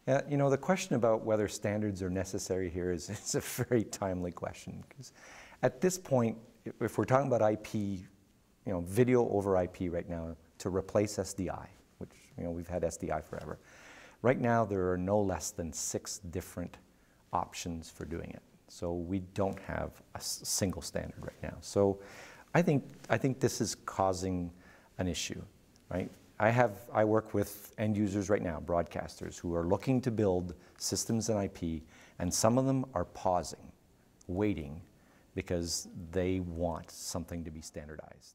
Yeah, you know, the question about whether standards are necessary here is a very timely question, because at this point, if we're talking about IP, you know, video over IP right now to replace SDI, which, you know, we've had SDI forever. Right now, there are no less than 6 different options for doing it. So we don't have a single standard right now. So I think this is causing an issue, right? I work with end users right now, broadcasters, who are looking to build systems and IP, and some of them are pausing, waiting, because they want something to be standardized.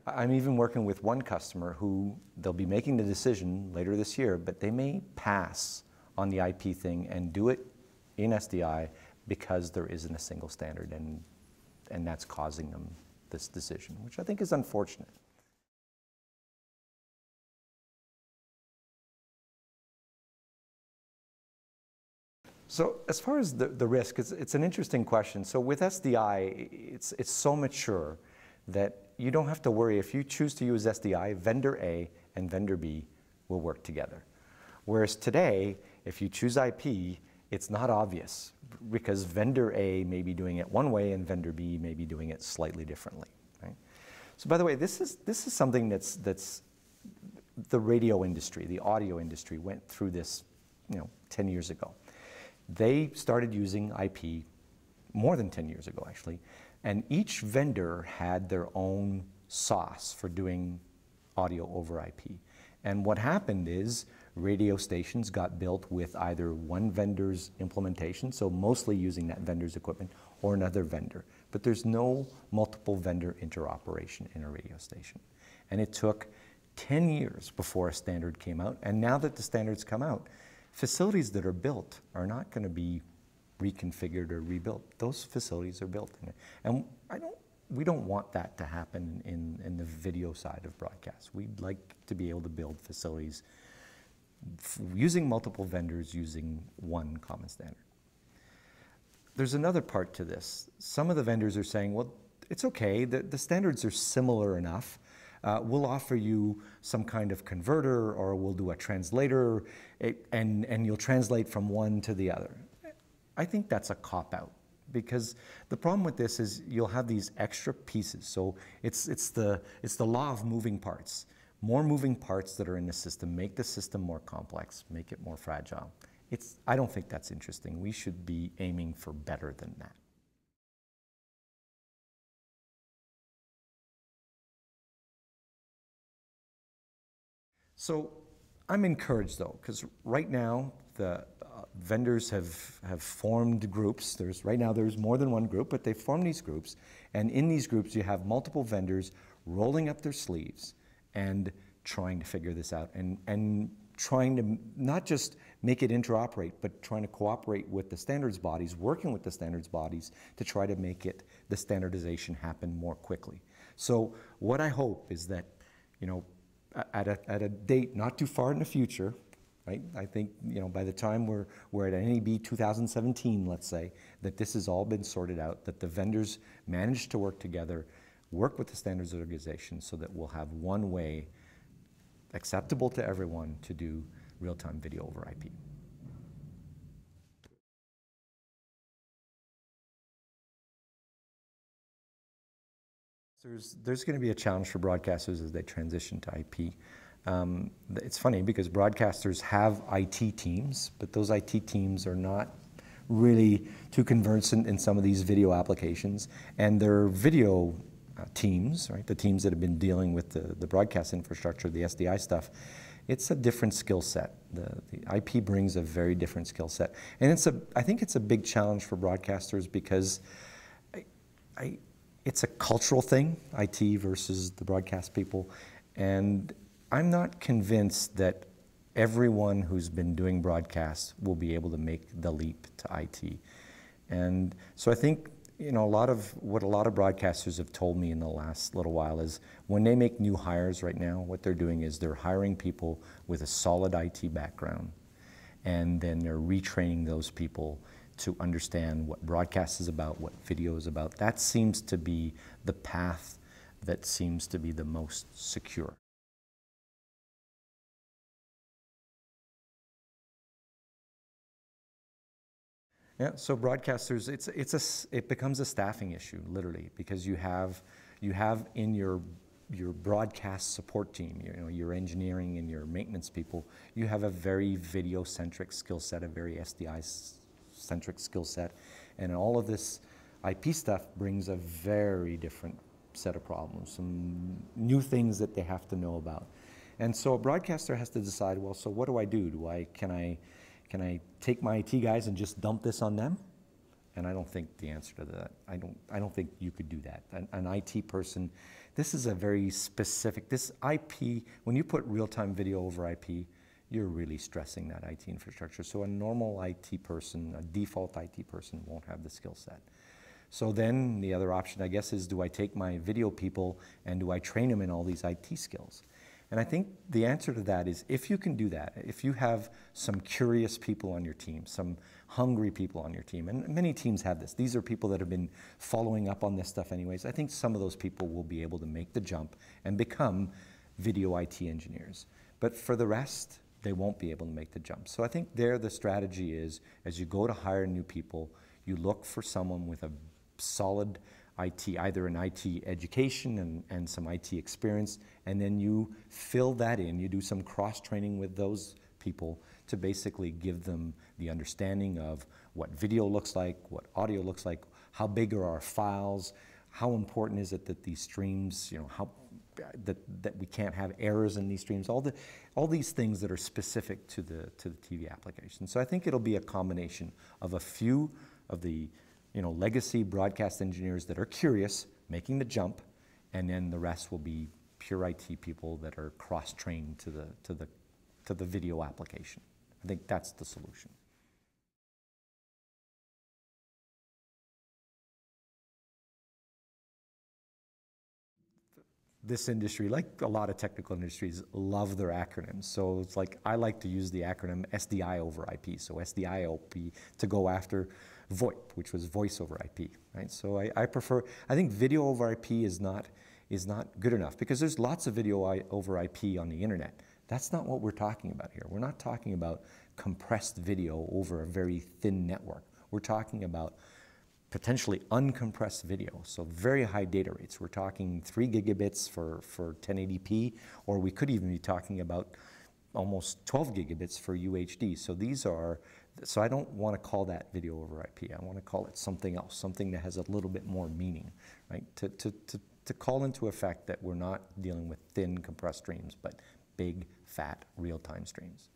I'm even working with one customer who they'll be making the decision later this year, but they may pass on the IP thing and do it in SDI because there isn't a single standard, and that's causing them this decision, which I think is unfortunate. So as far as the risk, it's an interesting question. So with SDI, it's so mature that you don't have to worry. If you choose to use SDI, vendor A and vendor B will work together. Whereas today, if you choose IP, it's not obvious, because vendor A may be doing it one way and vendor B may be doing it slightly differently, right? So by the way, this is something that's the radio industry, the audio industry went through this, you know, 10 years ago. They started using IP more than 10 years ago, actually, and each vendor had their own sauce for doing audio over IP. And what happened is radio stations got built with either one vendor's implementation, so mostly using that vendor's equipment, or another vendor. But there's no multiple vendor interoperation in a radio station. And it took 10 years before a standard came out, and now that the standards come out, facilities that are built are not going to be reconfigured or rebuilt. Those facilities are built. And we don't want that to happen in the video side of broadcast. We'd like to be able to build facilities using multiple vendors, using one common standard. There's another part to this. Some of the vendors are saying, well, it's okay, the standards are similar enough. We'll offer you some kind of converter, or we'll do a translator, and you'll translate from one to the other. I think that's a cop-out, because the problem with this is you'll have these extra pieces. So it's the law of moving parts. More moving parts that are in the system make the system more complex, make it more fragile. I don't think that's interesting. We should be aiming for better than that. So I'm encouraged, though, because right now the vendors have formed groups. Right now there's more than one group, but they've formed these groups. And in these groups, you have multiple vendors rolling up their sleeves and trying to figure this out, and trying to not just make it interoperate, but trying to cooperate with the standards bodies, working with the standards bodies to try to make the standardization happen more quickly. So what I hope is that, you know, at a date not too far in the future, right? I think, you know, by the time we're at NAB 2017, let's say, that this has all been sorted out, that the vendors manage to work together, work with the standards organization, so that we'll have one way acceptable to everyone to do real-time video over IP. There's going to be a challenge for broadcasters as they transition to IP. It's funny because broadcasters have IT teams, but those IT teams are not really too conversant in some of these video applications, and their video teams, right, the teams that have been dealing with the broadcast infrastructure, the SDI stuff, it's a different skill set. The IP brings a very different skill set, and I think it's a big challenge for broadcasters, because it's a cultural thing, IT versus the broadcast people, and I'm not convinced that everyone who's been doing broadcasts will be able to make the leap to IT. And so I think, you know, what a lot of broadcasters have told me in the last little while is when they make new hires right now, what they're doing is they're hiring people with a solid IT background, and then they're retraining those people to understand what broadcast is about, what video is about. That seems to be the path that seems to be the most secure. Yeah, so broadcasters, it becomes a staffing issue, literally, because you have in your broadcast support team, your engineering and your maintenance people, you have a very video-centric skill set, a very SDI-centric skill set, and all of this IP stuff brings a very different set of problems, some new things that they have to know about. And so a broadcaster has to decide, well, so what do I do? Can I take my IT guys and just dump this on them? And I don't think the answer to that, I don't think you could do that. An IT person, this is a very specific, this IP, when you put real-time video over IP, you're really stressing that IT infrastructure. So a normal IT person, a default IT person won't have the skill set. So then the other option, I guess, is do I take my video people and do I train them in all these IT skills? And I think the answer to that is if you can do that, if you have some curious people on your team, some hungry people on your team, and many teams have this, these are people that have been following up on this stuff anyways, I think some of those people will be able to make the jump and become video IT engineers. But for the rest, they won't be able to make the jump. So I think there the strategy is, as you go to hire new people, you look for someone with a solid IT, either an IT education and some IT experience, and then you fill that in. You do some cross-training with those people to basically give them the understanding of what video looks like, what audio looks like, how big are our files, how important is it that these streams, that we can't have errors in these streams, all these things that are specific to the TV application. So I think it'll be a combination of a few of the legacy broadcast engineers that are curious, making the jump, and then the rest will be pure IT people that are cross-trained to the video application. I think that's the solution. This industry, like a lot of technical industries, love their acronyms. So it's like, I like to use the acronym SDI over IP. So SDI OP to go after VoIP, which was voice over IP, right? So I think video over IP is not good enough because there's lots of video over IP on the internet. That's not what we're talking about here. We're not talking about compressed video over a very thin network. We're talking about potentially uncompressed video, so very high data rates. We're talking 3 gigabits for 1080p, or we could even be talking about almost 12 gigabits for UHD. So I don't want to call that video over IP. I want to call it something else, something that has a little bit more meaning, right? To call into effect that we're not dealing with thin compressed streams, but big, fat, real-time streams.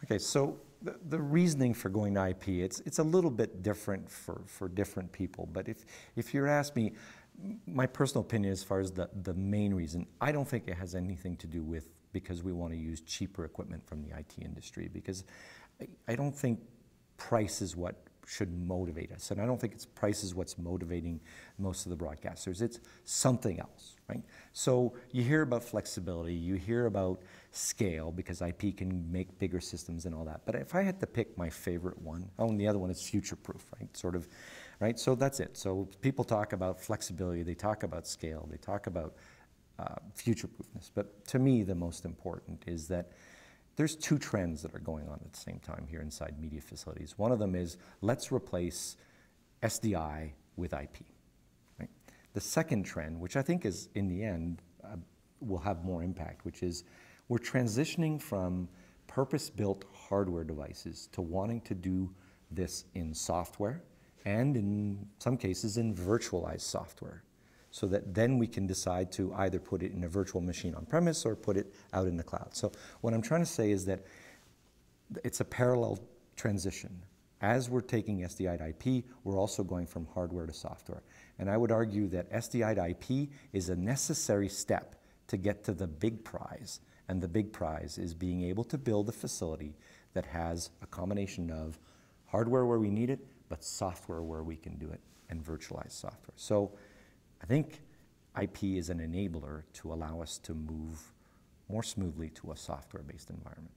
Okay, so the reasoning for going to IP, it's a little bit different for different people, but if you're asking me, my personal opinion as far as the main reason, I don't think it has anything to do with because we want to use cheaper equipment from the IT industry, because I don't think price is what should motivate us, and I don't think price is what's motivating most of the broadcasters. It's something else, right? So you hear about flexibility, you hear about scale, because IP can make bigger systems and all that. But if I had to pick my favorite one, and the other one is future-proof, right? Sort of, right? So that's it. So people talk about flexibility, they talk about scale, they talk about future-proofness. But to me, the most important is that there's two trends that are going on at the same time here inside media facilities. One of them is, let's replace SDI with IP. Right? The second trend, which I think is, in the end, will have more impact, which is we're transitioning from purpose-built hardware devices to wanting to do this in software and, in some cases, in virtualized software, so that then we can decide to either put it in a virtual machine on premise or put it out in the cloud. So what I'm trying to say is that it's a parallel transition. As we're taking SDI to IP, we're also going from hardware to software. And I would argue that SDI to IP is a necessary step to get to the big prize. And the big prize is being able to build a facility that has a combination of hardware where we need it, but software where we can do it, and virtualized software. So I think IP is an enabler to allow us to move more smoothly to a software-based environment.